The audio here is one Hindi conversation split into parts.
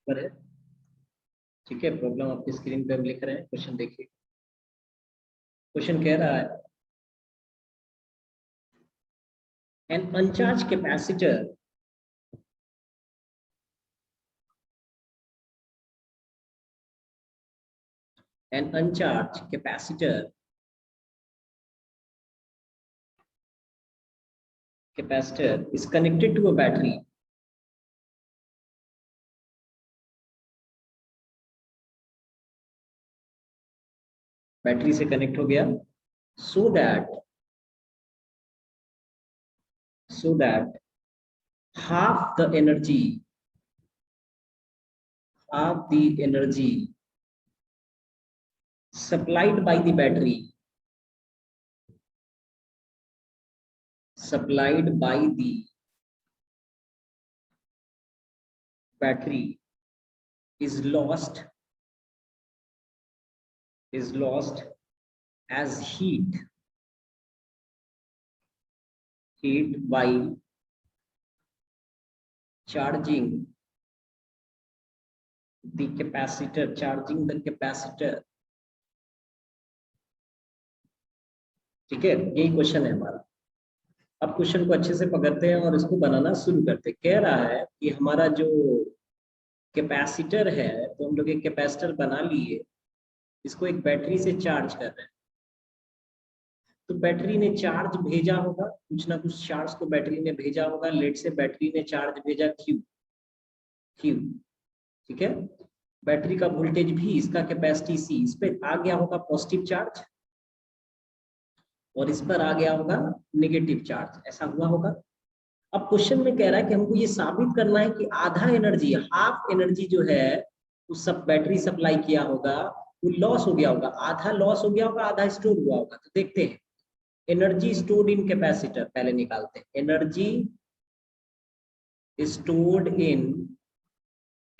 पर है। ठीक है, प्रॉब्लम आपकी स्क्रीन पे हम लिख रहे हैं, क्वेश्चन देखिए। क्वेश्चन कह रहा है an uncharged capacitor an uncharged capacitor is connected to a battery battery से कनेक्ट हो गया so that half the energy supplied by the battery is lost as heat while charging the capacitor ठीक है, यही क्वेश्चन है हमारा। अब क्वेश्चन को अच्छे से पकड़ते हैं और इसको बनाना शुरू करते हैं। कह रहा है कि हमारा जो कैपेसिटर है, तो हम लोग एक कैपेसिटर बना लिए, इसको एक बैटरी से चार्ज कर रहे हैं। तो बैटरी ने चार्ज भेजा होगा, कुछ ना कुछ चार्ज को बैटरी ने भेजा होगा। लेट से बैटरी ने चार्ज भेजा क्यू, ठीक है। बैटरी का वोल्टेज भी, इसका कैपेसिटी सी, इस पे आ गया होगा पॉजिटिव चार्ज और इस पर आ गया होगा नेगेटिव चार्ज, ऐसा हुआ होगा। अब क्वेश्चन में कह रहा है कि हमको ये साबित करना है कि आधा एनर्जी, हाफ एनर्जी जो है उस सब बैटरी सप्लाई किया होगा, वो लॉस हो गया होगा। आधा लॉस हो गया होगा, आधा स्टोर हुआ होगा। तो देखते हैं, एनर्जी स्टोर्ड इन कैपेसिटर पहले निकालते हैं। Energy stored in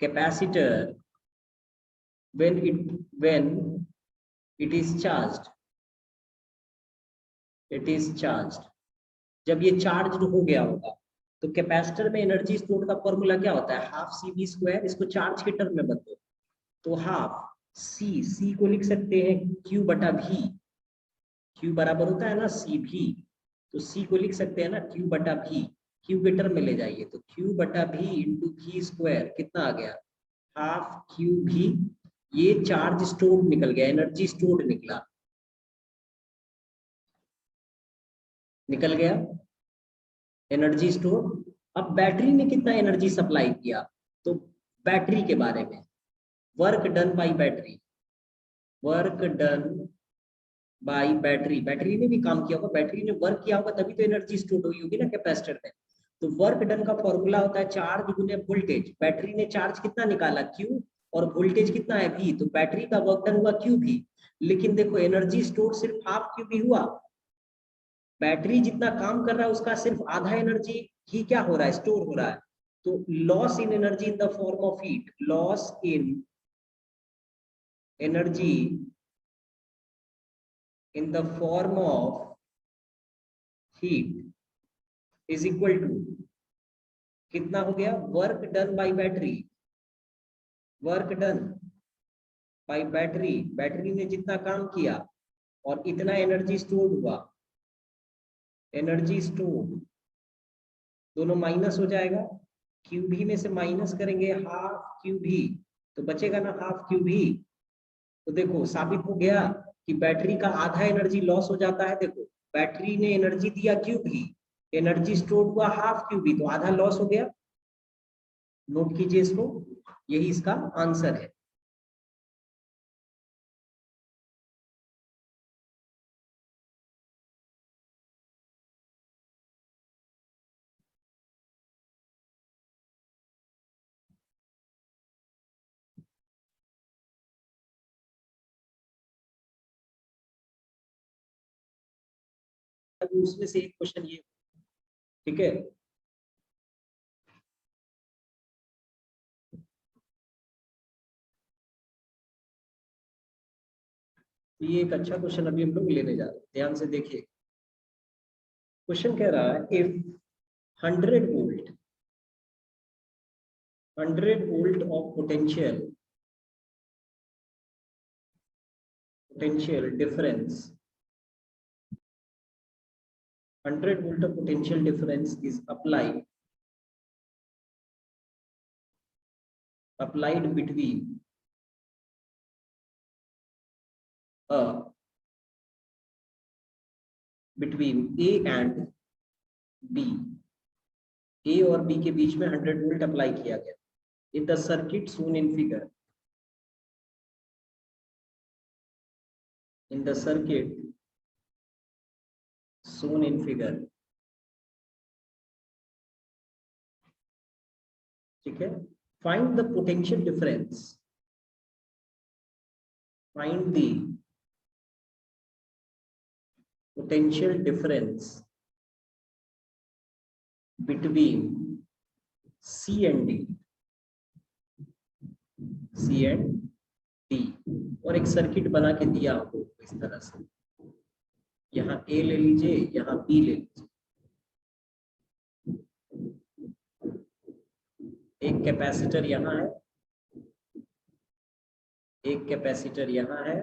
capacitor when it is charged, जब ये चार्ज हो गया होगा, तो कैपेसिटर में एनर्जी स्टोर का फॉर्मूला क्या होता है? Half C B square. इसको चार्ज के टर्म में बदलो तो हाफ सी को लिख सकते हैं क्यू बटा भी, क्यू बराबर होता है ना सी भी, तो सी को लिख सकते हैं ना क्यू बटा भी। क्यू के टर्म में ले जाइए तो क्यू बटा भी इंटू भी स्क्वायर कितना आ गया? हाफ क्यू भी। ये चार्ज स्टोर्ड निकल गया, एनर्जी स्टोर्ड निकल गया एनर्जी स्टोर। अब बैटरी ने कितना एनर्जी सप्लाई किया? तो बैटरी के बारे में, work done by battery, battery ने भी काम किया होगा, बैटरी ने वर्क किया होगा, तभी तो एनर्जी स्टोर हुई होगी ना कैपेसिटर में। तो वर्क डन का फॉर्मूला होता है चार्ज गुने वोल्टेज। बैटरी ने चार्ज कितना निकाला? क्यू, और वोल्टेज कितना है? भी। तो बैटरी का वर्क डन हुआ क्यू भी। लेकिन देखो, एनर्जी स्टोर सिर्फ हाफ क्यू भी हुआ। बैटरी जितना काम कर रहा है उसका सिर्फ आधा एनर्जी ही क्या हो रहा है? स्टोर हो रहा है। तो loss in energy in the form of heat, loss in energy in the form of heat is equal to कितना हो गया? Work done by battery, work done by battery, battery ने जितना काम किया और इतना एनर्जी स्टोर हुआ। एनर्जी स्टोर दोनों माइनस हो जाएगा, क्यू भी में से माइनस करेंगे हाफ क्यू भी, तो बचेगा ना हाफ क्यू भी। तो देखो साबित हो गया कि बैटरी का आधा एनर्जी लॉस हो जाता है। देखो, बैटरी ने एनर्जी दिया क्यू भी, एनर्जी स्टोर हुआ हाफ क्यू भी, तो आधा लॉस हो गया। नोट कीजिए इसको, यही इसका आंसर है। उसमें से एक क्वेश्चन ये, ठीक है। तो ये एक अच्छा क्वेश्चन अभी हम लोग लेने जा रहे हैं, ध्यान से देखिए। क्वेश्चन कह रहा है if 100 volt 100 volt of potential difference, 100 volt of potential difference is applied between A and B, A और B के बीच में 100 वोल्ट अप्लाई किया गया। In the circuit shown in figure, in the circuit shown in figure, ठीक है। Find the potential difference, find the potential difference between C and D, C and D। और एक सर्किट बना के दिया आपको इस तरह से, यहाँ A ले लीजिए, यहाँ B ले लीजिए, एक कैपेसिटर यहाँ है, एक कैपेसिटर यहाँ है,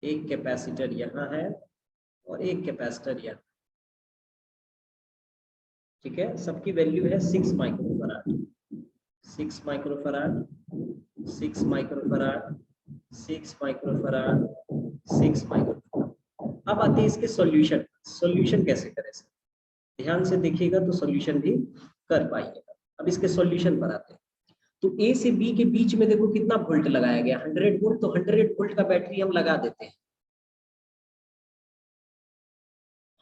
एक कैपेसिटर यहाँ है और एक कैपेसिटर यहाँ, ठीक है। सबकी वैल्यू है 6 microfarad, 6 microfarad, 6 microfarad, 6 microfarad, 6 microfarad. अब आते हैं इसके सॉल्यूशन। सॉल्यूशन कैसे करें सर, ध्यान से देखिएगा तो सॉल्यूशन भी कर पाइएगा। अब इसके सॉल्यूशन पर आते हैं। तो ए से बी के बीच में देखो कितना वोल्ट लगाया गया, 100 वोल्ट। तो 100 वोल्ट का बैटरी हम लगा देते हैं,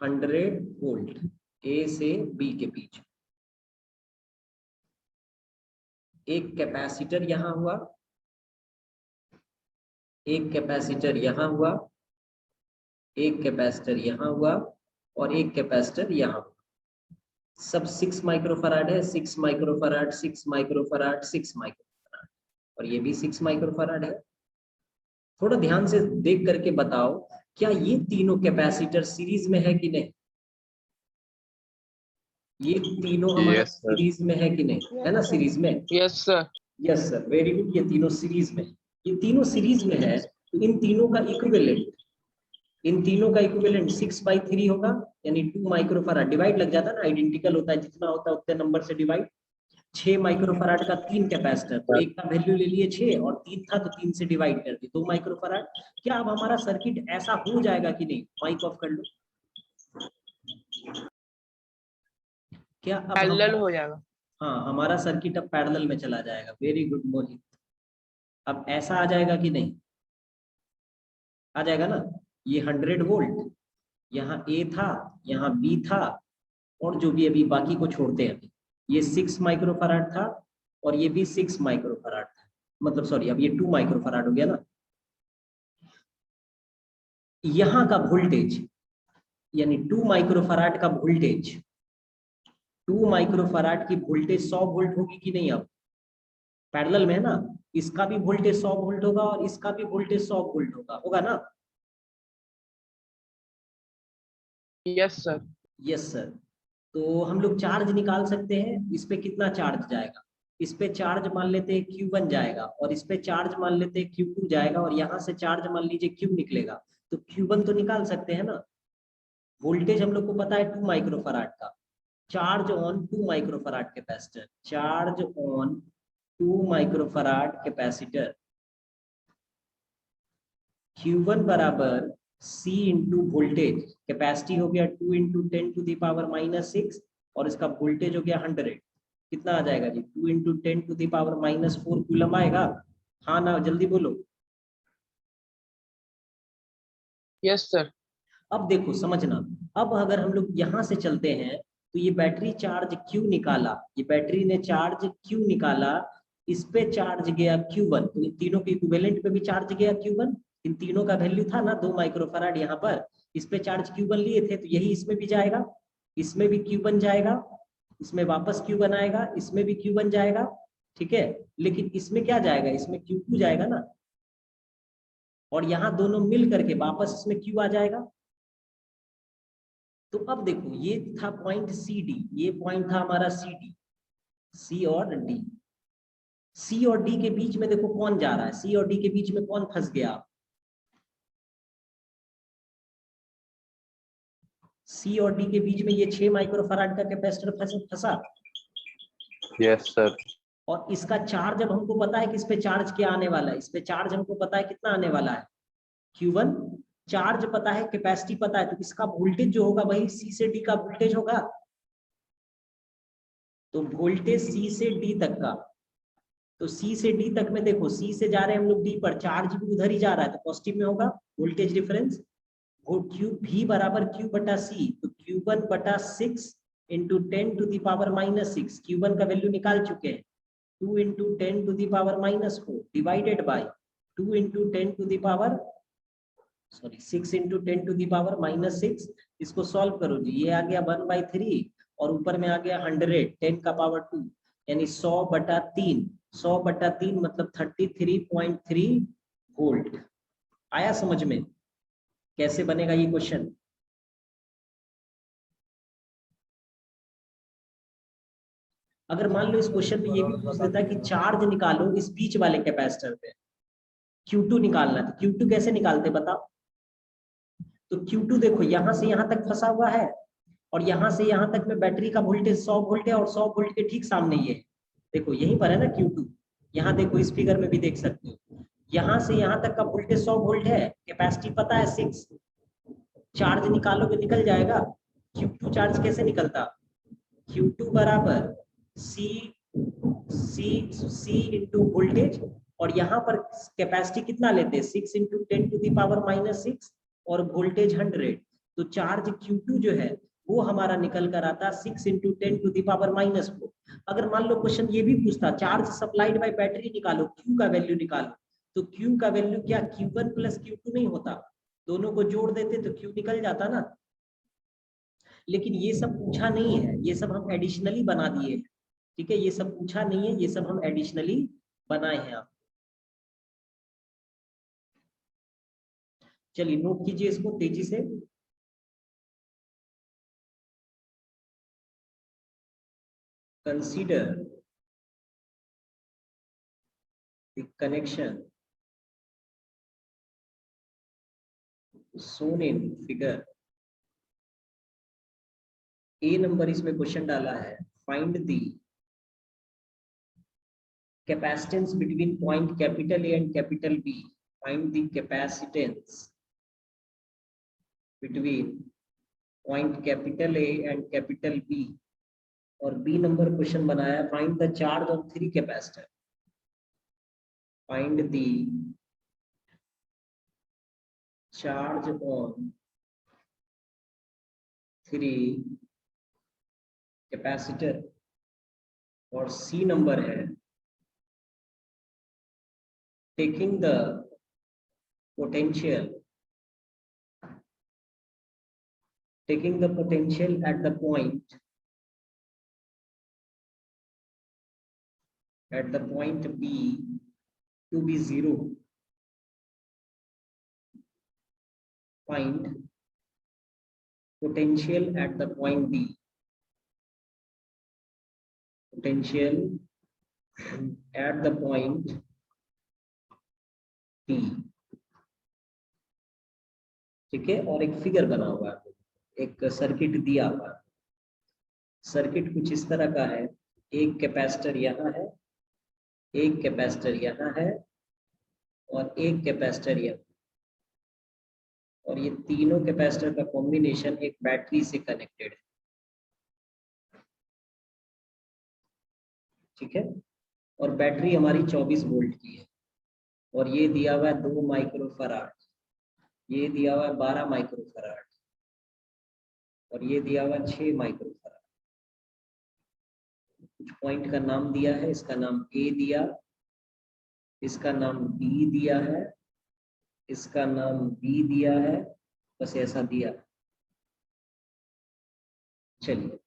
100 वोल्ट ए से बी के बीच। एक कैपेसिटर यहाँ हुआ, एक कैपेसिटर यहाँ हुआ, एक कैपेसिटर यहाँ हुआ और एक कैपेसिटर यहाँ हुआ। सब 6 माइक्रोफराड है, 6 माइक्रोफराड, 6 माइक्रोफराड, 6 माइक्रोफराड और ये भी 6 माइक्रोफराड है। थोड़ा ध्यान से देख करके बताओ, क्या ये तीनों कैपेसिटर सीरीज में है कि नहीं? ये तीनों हमारे सीरीज में है कि नहीं? है ना सीरीज में? Yes sir, yes sir, very good. ये तीनों सीरीज में, ये तीनों सीरीज में है। तो इन तीनों का इक्विवेलेंट, इन तीनों का इक्विवेलेंट 6/3 होगा, यानी 2 माइक्रोफराड। डिवाइड लग जाता है ना, आइडेंटिकल होता है, जितना होता है उतने नंबर से डिवाइड। 6 माइक्रोफराड का 3 कैपेसिटर, तो एक का वैल्यू ले लिए 6 और 3 था तो 3 से डिवाइड कर दी, 2 माइक्रोफराड। क्या अब हमारा सर्किट ऐसा हो जाएगा कि नहीं? माइक ऑफ कर लो। क्या अब पैरेलल हो जाएगा? हाँ, हमारा सर्किट अब पैरेलल में चला जाएगा। वेरी गुड मोहित। अब ऐसा आ जाएगा कि नहीं? आ जाएगा ना। ये 100 वोल्ट, यहाँ ए था, यहाँ बी था और जो भी अभी बाकी को छोड़ते हैं, ये 6 माइक्रोफराड था और ये भी 6 माइक्रोफराड था, मतलब सॉरी, अब ये 2 माइक्रोफराड हो गया ना। यहाँ का वोल्टेज यानी 2 माइक्रोफराड का वोल्टेज, 2 माइक्रोफराड की वोल्टेज 100 वोल्ट होगी कि नहीं? अब पैरेलल में है ना, इसका भी वोल्टेज 100 वोल्ट होगा और इसका भी वोल्टेज 100 वोल्ट होगा, होगा ना? Yes sir, yes sir. तो हम लोग चार्ज निकाल सकते हैं। इस पे कितना चार्ज जाएगा? इस पे चार्ज मान लेते हैं Q1 जाएगा और इस पे चार्ज मान लेते हैं Q2 जाएगा और यहाँ से चार्ज मान लीजिए Q निकलेगा, तो Q1 तो निकाल सकते हैं ना। वोल्टेज हम लोग को पता है 2 माइक्रोफराड का। Charge on 2 microfarad capacitor, charge on 2 microfarad capacitor, Q1 बराबर C इंटू वोल्टेज। कैपेसिटी हो गया 2 इंटू 10⁻⁻6 और इसका वोल्टेज हो गया 100। कितना आ जाएगा जी? 2 इंटू 10⁻⁻4 कूलम आएगा। हाँ ना, जल्दी बोलो। Yes sir. अब देखो समझना, अब अगर हम लोग यहाँ से चलते हैं तो ये बैटरी चार्ज Q निकाला, ये बैटरी ने चार्ज Q निकाला, इस पे चार्ज गया Q1, तो इन तीनों के इक्विवेलेंट पे भी चार्ज गया Q1। इन तीनों का वैल्यू था ना 2 माइक्रोफराड, यहाँ पर इस पे चार्ज Q1 लिए थे, तो यही इसमें भी जाएगा, इसमें भी Q1 जाएगा, इसमें वापस Q1 आएगा, इसमें भी Q1 जाएगा, ठीक है। लेकिन इसमें क्या जाएगा? इसमें Q2 जाएगा ना, और यहाँ दोनों मिल करके वापस इसमें Q आ जाएगा। तो अब देखो, ये था पॉइंट सी डी, ये पॉइंट था हमारा सी डी, सी और डी। सी और डी के बीच में देखो कौन जा रहा है, सी और डी के बीच में कौन फंस गया, सी और डी के बीच में ये 6 माइक्रोफैराड का कैपेसिटर फंसा। Yes sir. और इसका चार्ज अब हमको पता है कि इस पे चार्ज क्या आने वाला है, इस पे चार्ज हमको पता है कितना आने वाला है, Q1 चार्ज पता है, कैपेसिटी पता है, तो इसका वोल्टेज जो होगा वही सी से डी का वोल्टेज होगा। तो वोल्टेज सी से डी तक का, तो सी से डी तक में देखो, सी से जा रहे हैं हम लोग डी पर, चार्ज भी उधर ही जा रहा है तो पॉजिटिव में होगा वोल्टेज डिफरेंस। वो क्यू भी बराबर क्यू बटा सी, तो Q1 बटा 6 इंटू 10⁻⁻6, Q1 का वैल्यू निकाल चुके हैं, 2 into 10⁻⁻4 divided by 2 into 6 into 10⁻⁻6। इसको सॉल्व करो जी, ये आ गया 1/3 और ऊपर में आ गया 100, 10 का पावर 2, यानी 100/3, 100/3 मतलब 33.3 वोल्ट। आया समझ में कैसे बनेगा ये क्वेश्चन? अगर मान लो इस क्वेश्चन में ये भी पूछ देता है कि चार्ज निकालो इस बीच वाले कैपेसिटर पे, Q2 निकालना है, तो Q2 कैसे निकालते बताओ? तो Q2 देखो यहां से यहां तक फंसा हुआ है और यहां से यहां तक में बैटरी का वोल्टेज 100 वोल्ट है और 100 वोल्ट के ठीक सामने ये देखो यहीं पर है ना Q2, यहाँ देखो इस फिगर में भी देख सकते हो, यहाँ से यहाँ तक का वोल्टेज 100 वोल्ट है, कैपेसिटी पता है 6, चार्ज निकालोगे निकल जाएगा। Q2 चार्ज कैसे निकलता, Q2 बराबर C इंटू वोल्टेज, और यहाँ पर कैपेसिटी कितना लेते हैं 6 इंटू 10⁻⁻6 और वोल्टेज 100, तो चार्ज Q2 जो है वो हमारा निकल कर आता 6 इंटू 10⁻⁻4। अगर मान लो क्वेश्चन ये भी पूछता चार्ज सप्लाइड बाय बैटरी निकालो, Q का वैल्यू निकालो, तो Q का वैल्यू क्या Q1 प्लस Q2 नहीं होता, दोनों को जोड़ देते तो Q निकल जाता ना। लेकिन ये सब पूछा नहीं है, ये सब हम एडिशनली बना दिए हैं, ठीक है, ये सब पूछा नहीं है, ये सब हम एडिशनली बनाए हैं। आप चलिए नोट कीजिए इसको तेजी से। Consider the connection shown in figure। A number इसमें क्वेश्चन डाला है, find the capacitance between point capital A and capital B, find the capacitance between point capital A and capital B। और बी नंबर क्वेश्चन बनाया, find the charge on 3 capacitor, find the charge on 3 capacitor. और सी नंबर है taking the potential at the point B to be 0, find potential at the point B, potential at the point B, ठीक है। और एक फिगर बना हुआ है, एक सर्किट दिया हुआ है, सर्किट कुछ इस तरह का है, एक कैपेसिटर यहाँ है, एक कैपेसिटर यहाँ है और एक कैपेसिटर यहाँ, और ये तीनों कैपेसिटर का कॉम्बिनेशन एक बैटरी से कनेक्टेड है, ठीक है। और बैटरी हमारी 24 वोल्ट की है, और ये दिया हुआ है 2 माइक्रोफैराड, ये दिया हुआ है 12 माइक्रोफैराड, और ये दिया हुआ है 6 माइक्रोफैराड। कुछ पॉइंट का नाम दिया है, इसका नाम ए दिया, इसका नाम बी दिया है, इसका नाम बी दिया है, बस ऐसा दिया। चलिए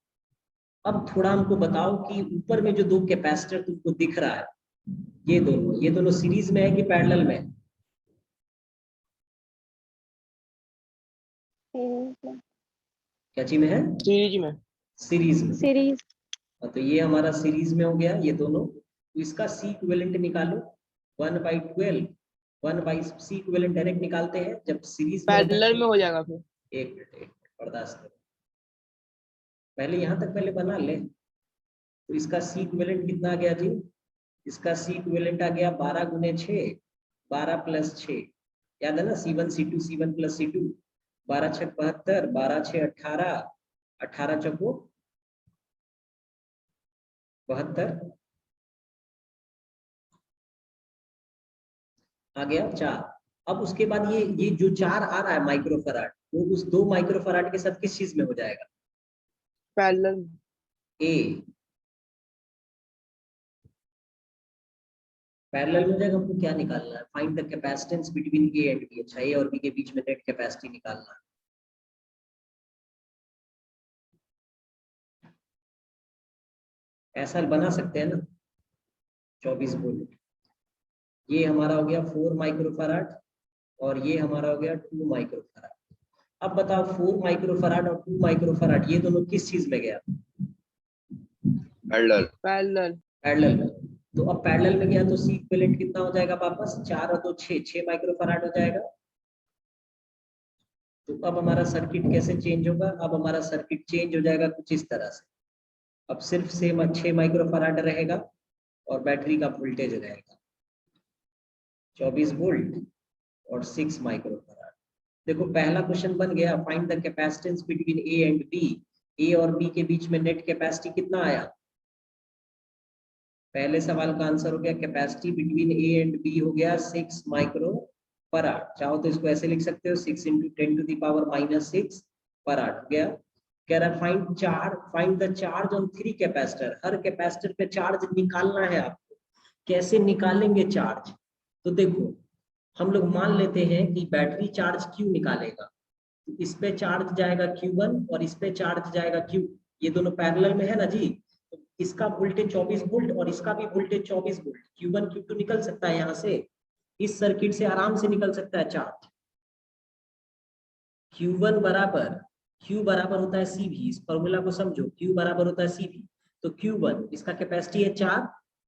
अब थोड़ा हमको बताओ कि ऊपर में जो 2 कैपेसिटर तुमको दिख रहा है, ये दोनों सीरीज में है कि पैरेलल में? क्या चीज में है? सीरीज में। सीरीज में। सीरीज। तो ये हमारा सीरीज में हो गया ये दोनों, तो इसका सी इक्विवेलेंट निकालो 1/12 1/c इक्विवेलेंट डायरेक्ट निकालते हैं जब सीरीज में पैरेलल में हो जाएगा फिर। एक मिनट बर्दाश्त करो, पहले यहाँ तक पहले बना ले। तो इसका सी इक्विवेलेंट कितना आ गया जी? इसका सी इक्विवेलेंट आ गया 12 गुने 6, 12 + 6, याद है ना, C1 C2 C1 + C2, 12 × 6 = 72, 12 × 6 = 18, 18 चौको 72 आ गया 4। अब उसके बाद ये जो 4 आ रहा है माइक्रोफराड, वो उस 2 माइक्रोफराड के साथ किस चीज में हो जाएगा? पैरेलल। ए पैरेलल में हो जाएगा। हमको क्या निकालना है? Find the capacitance between A and B. अच्छा, ए और बी के बीच में नेट कैपेसिटी निकालना है। ऐसा बना सकते हैं ना, 24 वोल्ट। ये हमारा हो गया 4 माइक्रोफराड और ये हमारा हो गया 2 माइक्रोफराड। अब बताओ 4 माइक्रोफराड और 2 माइक्रोफराड ये दोनों किस चीज में गया? पैरेलल। पैरेलल। पैरेलल में। तो अब पैरेलल में गया तो सी इक्विवेलेंट कितना हो जाएगा वापस? 4 और 2 6 माइक्रोफराड हो जाएगा। तो अब हमारा सर्किट कैसे चेंज होगा? अब हमारा सर्किट चेंज हो जाएगा कुछ इस तरह से। अब सिर्फ सेम 6 माइक्रोफराड रहेगा और बैटरी का वोल्टेज रहेगा 24 वोल्ट और 6 माइक्रोफराड। देखो पहला क्वेश्चन बन गया, find the capacitance between A and B. A और बी के बीच में नेट कैपेसिटी कितना आया? पहले सवाल का आंसर हो गया capacity between A and B हो गया 6 माइक्रोफराड। चाहो तो इसको ऐसे लिख सकते हो 6 × 10⁻⁻6 फराड हो गया। कह रहा है find the charge on 3 capacitor. Her capacitor पे चार्ज निकालना है आपको। कैसे निकालेंगे चार्ज? तो देखो हम लोग मान लेते हैं कि बैटरी चार्ज Q निकालेगा, तो इस पे चार्ज जाएगा Q1 और इस पे चार्ज जाएगा Q। ये दोनों पैरेलल में है ना जी, तो इसका वोल्टेज 24 वोल्ट और इसका भी वोल्टेज 24 वोल्ट। Q1 Q2 निकल सकता है यहाँ से, इस सर्किट से आराम से निकल सकता है चार्ज। Q1 बराबर Q बराबर होता है CV। इस फॉर्मूला को समझो, Q बराबर होता है CV। तो Q1 इसका कैपेसिटी है 4,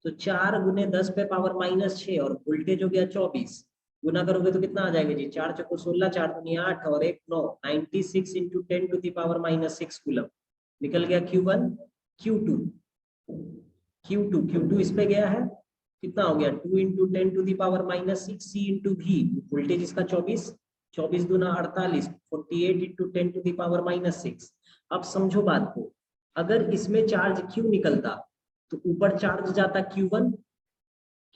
तो 4 × 10⁻⁻6 और वोल्टेज हो गया 24। गुना करोगे तो कितना आ जाएगा जी? 4 × 16, 4 × 8 और 1 9, 96 × 10⁻⁻6 कूलम। निकल गया Q1। Q2 इस पे गया है, कितना हो गया? 2 × 10⁻⁻6 C × V। वोल्टेज इसका 24, 24 दूना 48, 48 × 10⁻⁻6। अब समझो बात को, अगर इसमें चार्ज Q निकलता तो ऊपर चार्ज जाता Q1,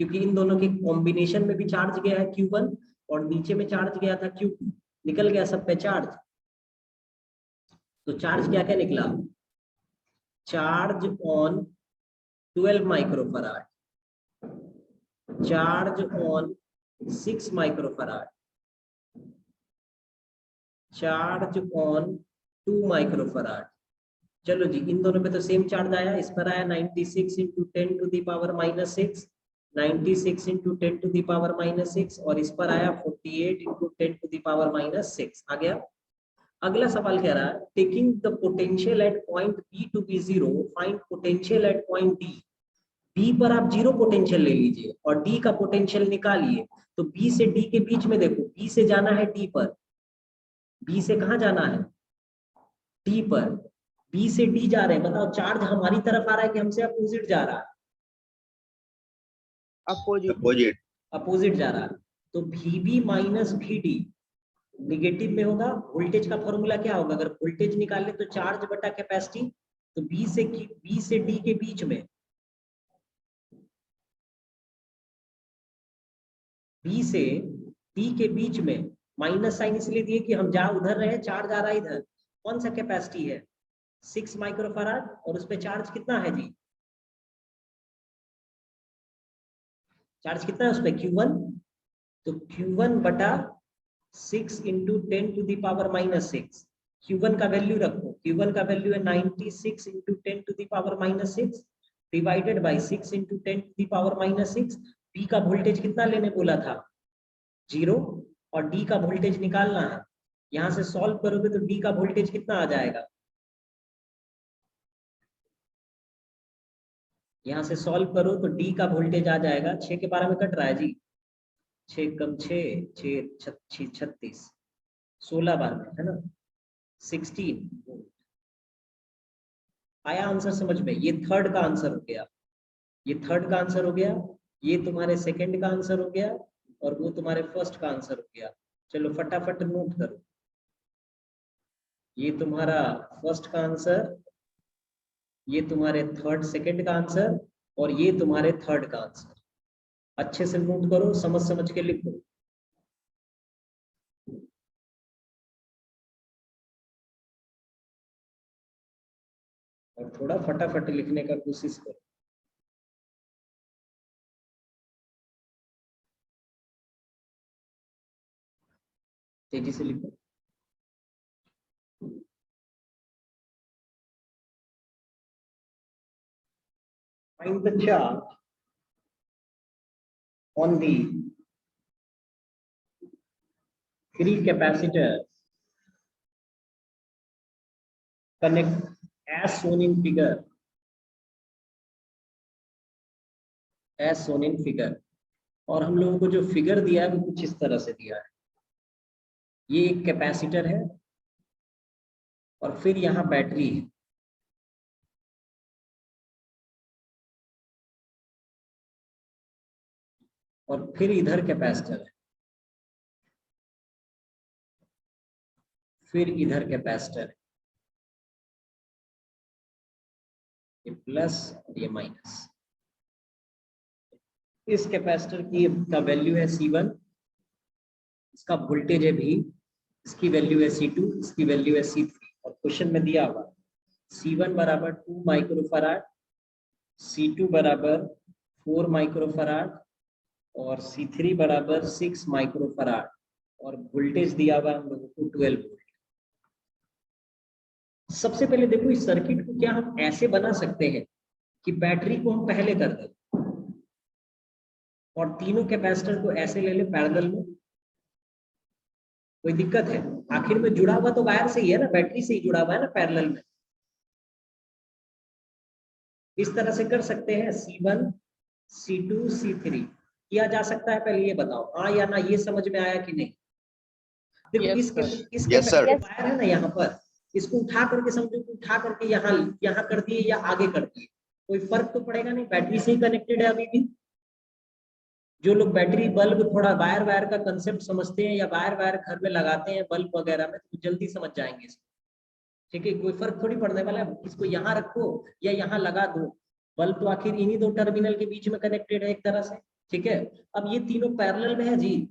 क्योंकि इन दोनों के कॉम्बिनेशन में भी चार्ज गया है Q1 और नीचे में चार्ज गया था Q2। निकल गया सब पे चार्ज। तो चार्ज क्या क्या निकला? Charge on 12 microfarad, charge on 6 microfarad, charge on 2 microfarad. चलो जी, इन दोनों पे तो सेम चार्ज आया। इस पर आया 96 × 10⁻⁻6, 96 × 10⁻⁻6 और इस पर आया 48 × 10⁻⁻6 आ गया। अगला सवाल कह रहा है taking the potential at point B to B 0 find potential at point D. B पर आप 0 पोटेंशियल ले लीजिए और डी का पोटेंशियल निकालिए। तो बी से डी के बीच में देखो, बी से जाना है डी पर, बी से कहाँ जाना है? डी पर। बी से डी जा रहे हैं, बताओ चार्ज हमारी तरफ आ रहा है कि हमसे अपोजिट जा रहा है? अपोजिट। अपोजिट जा रहा है। तो VB माइनस VD निगेटिव में होगा। वोल्टेज का फॉर्मूला क्या होगा? अगर वोल्टेज निकाले तो चार्ज बटा कैपेसिटी। तो बी से डी के बीच में, बी से डी के बीच में माइनस साइन इसलिए दिए कि हम जा उधर रहे, चार्ज आ रहा है इधर। कौन सा कैपेसिटी है? 6 माइक्रोफराड और उस पे चार्ज कितना है जी? चार्ज कितना है उस पे? Q1। तो Q1 बटा 6 × 10⁻⁻6। Q1 का वैल्यू रखो, Q1 का वैल्यू है 96 × 10⁻6 डिवाइडेड बाई 6 × 10⁻6। बी का वोल्टेज कितना लेने बोला था? 0 और डी का वोल्टेज निकालना है। यहां से सॉल्व करोगे तो डी का वोल्टेज कितना आ जाएगा? यहाँ से सॉल्व करो तो डी का वोल्टेज आ जाएगा 6 के 12 में कट रहा है जी, 6 कम 6 36 16 बार में है ना 16 आया आंसर समझ में। ये थर्ड का आंसर हो गया, ये थर्ड का आंसर हो गया, ये तुम्हारे सेकंड का आंसर हो गया और वो तुम्हारे फर्स्ट का आंसर हो गया। चलो फटाफट नोट करो, ये तुम्हारा फर्स्ट का आंसर, ये तुम्हारे थर्ड सेकंड का आंसर और ये तुम्हारे थर्ड का आंसर। अच्छे से नोट करो, समझ समझ के लिखो। और थोड़ा फटाफट लिखने का कोशिश करो। तेजी से लिखो। Find the charge on the three capacitors connect as shown in figure, as shown in figure। और हम लोगों को जो फिगर दिया है वो कुछ इस तरह से दिया है। ये एक कैपेसिटर है और फिर यहाँ बैटरी है और फिर इधर कैपेसिटर है, फिर इधर कैपेसिटर है, ये प्लस और ये माइनस। इस कैपेसिटर की का वैल्यू है C1, इसका वोल्टेज है V, इसकी वैल्यू है C2, इसकी वैल्यू है C3। और क्वेश्चन में दिया हुआ C1 बराबर 2 माइक्रोफराड, C2 बराबर 4 माइक्रोफराड और C3 बराबर 6 माइक्रोफराड और वोल्टेज दिया हुआ हम लोगों को 12 वोल्ट। सबसे पहले देखो इस सर्किट को क्या हम ऐसे बना सकते हैं कि बैटरी को हम पहले कर दें और तीनों कैपेसिटर को ऐसे ले ले पैरेलल में। कोई दिक्कत है? आखिर में जुड़ा हुआ तो वायर से ही है ना, बैटरी से ही जुड़ा हुआ है ना पैरेलल में। इस तरह से कर सकते हैं, C1 C2 C3 किया जा सकता है। पहले ये बताओ हाँ या ना, ये समझ में आया कि नहीं? देखो Yes, sir. वायर है ना यहाँ पर, इसको उठा करके समझो कि उठा करके यहाँ कर दिए या आगे कर दिए, कोई फर्क तो पड़ेगा नहीं, बैटरी से ही कनेक्टेड है अभी भी। जो लोग बैटरी बल्ब थोड़ा वायर वायर का कंसेप्ट समझते हैं या वायर वायर घर में लगाते हैं बल्ब वगैरह में, तो जल्दी समझ जाएंगे इसको। ठीक है, कोई फर्क थोड़ी पड़ने वाला है, इसको यहाँ रखो या यहाँ लगा दो, बल्ब तो आखिर इन्हीं दो टर्मिनल के बीच में कनेक्टेड है एक तरह से। ठीक है, अब ये तीनों पैरेलल में है जी।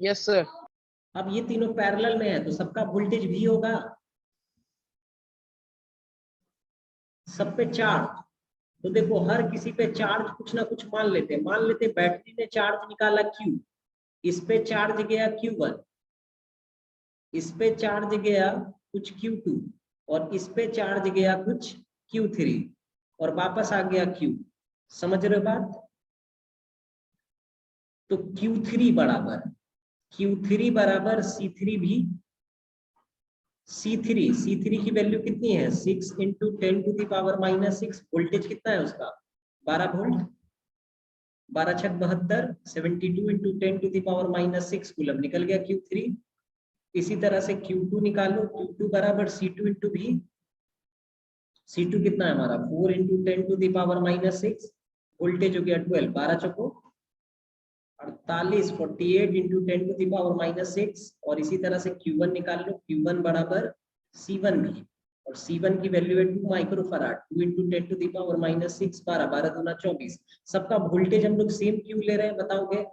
Yes, sir. अब ये तीनों पैरेलल में है तो सबका वोल्टेज भी होगा, सब पे चार्ज। तो देखो हर किसी पे चार्ज कुछ ना कुछ मान लेते हैं। मान लेते बैटरी ने चार्ज निकाला Q, इस पे चार्ज गया Q1, इस पे चार्ज गया कुछ Q2 और इस पे चार्ज गया कुछ Q3 और वापस आ गया Q। समझ रहे हो बात? तो Q3 बराबर C3 भी, C3 की वैल्यू कितनी है 6 into 10 to the power -6। Voltage कितना है उसका 12 वोल्ट, 12 छक 72, 72 into 10 to the power -6 coulomb निकल गया Q3। इसी तरह से Q2 निकालो, Q2 बराबर C2 इंटू भी, C2 कितना है हमारा 4 into 10 to the power -6, voltage हो गया 12, 12 चौको 48, 48 इंटू 10 टू दी पावर -6। और इसी तरह से Q1 निकाल लो, Q1 बराबर C1 भी, और C1 की वैल्यू है 2 microfarad, 2 into 10 to the power -6, 12, 12 दूना 24। सबका वोल्टेज हम लोग सेम क्यों ले रहे हैं बताओगे?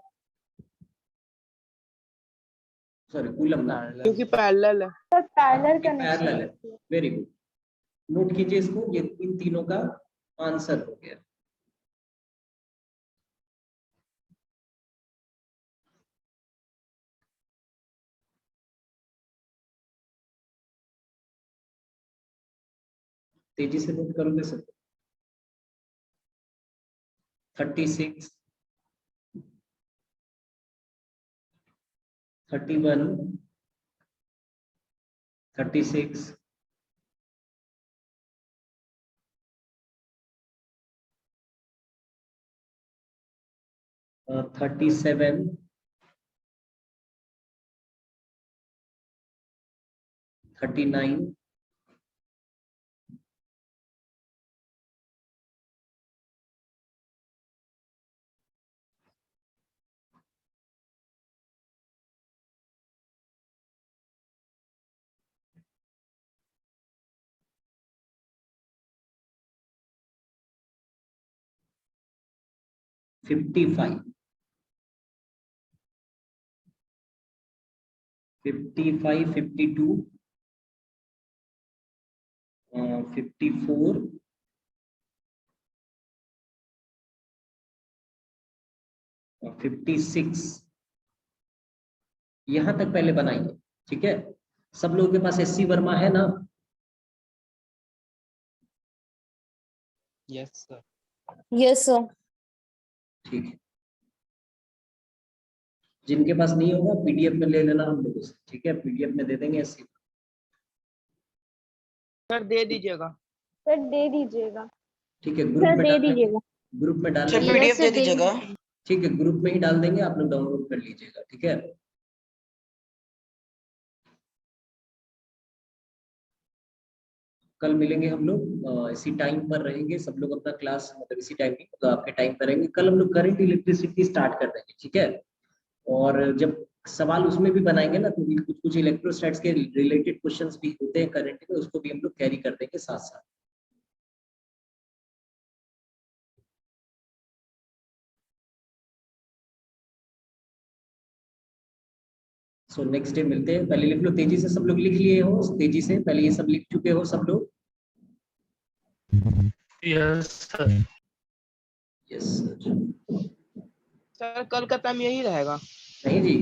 सॉरी कूलम ना, क्योंकि पैरेलल है। पैरेलल है। वेरी गुड, नोट कीजिए इसको, ये इन तीनों का आंसर हो गया। तेजी से नोट करोगे सब? 36, 31, 36, 37, 39, 55, 55, 52, 54, 56, यहां तक पहले बनाइए, ठीक है। सब लोगों के पास एससी वर्मा है ना? Yes, sir. Yes, sir. ठीक है, जिनके पास नहीं होगा पीडीएफ में ले लेना हम लोगों से, ठीक है, पीडीएफ में दे देंगे एससी। सर दे दीजिएगा। सर दे दीजिएगा। ठीक है, ग्रुप सर में दे डाल देंगे, दीजिएगा। ग्रुप में डाल अच्छा देंगे। पीडीएफ सर, दे दे दीजिएगा। ठीक है, ग्रुप में ही डाल देंगे, आप लोग डाउनलोड कर लीजिएगा, ठीक है। कल मिलेंगे हम लोग, इसी टाइम पर रहेंगे सब लोग, अपना क्लास मतलब इसी टाइम की, तो आपके टाइम पर रहेंगे। कल हम लोग करंट इलेक्ट्रिसिटी स्टार्ट कर देंगे, ठीक है। और जब सवाल उसमें भी बनाएंगे ना, तो कुछ कुछ इलेक्ट्रोस्टैट्स के रिलेटेड क्वेश्चंस भी होते हैं करंट में, उसको भी हम लोग कैरी कर देंगे साथ साथ। सो नेक्स्ट डे मिलते हैं। पहले लिख लो तेजी से, सब लोग लिख लिए हो तेजी से, पहले ये सब लिख चुके हो सब लोग? Yes sir. Yes sir. Sir कल का टाइम यही रहेगा। नहीं जी,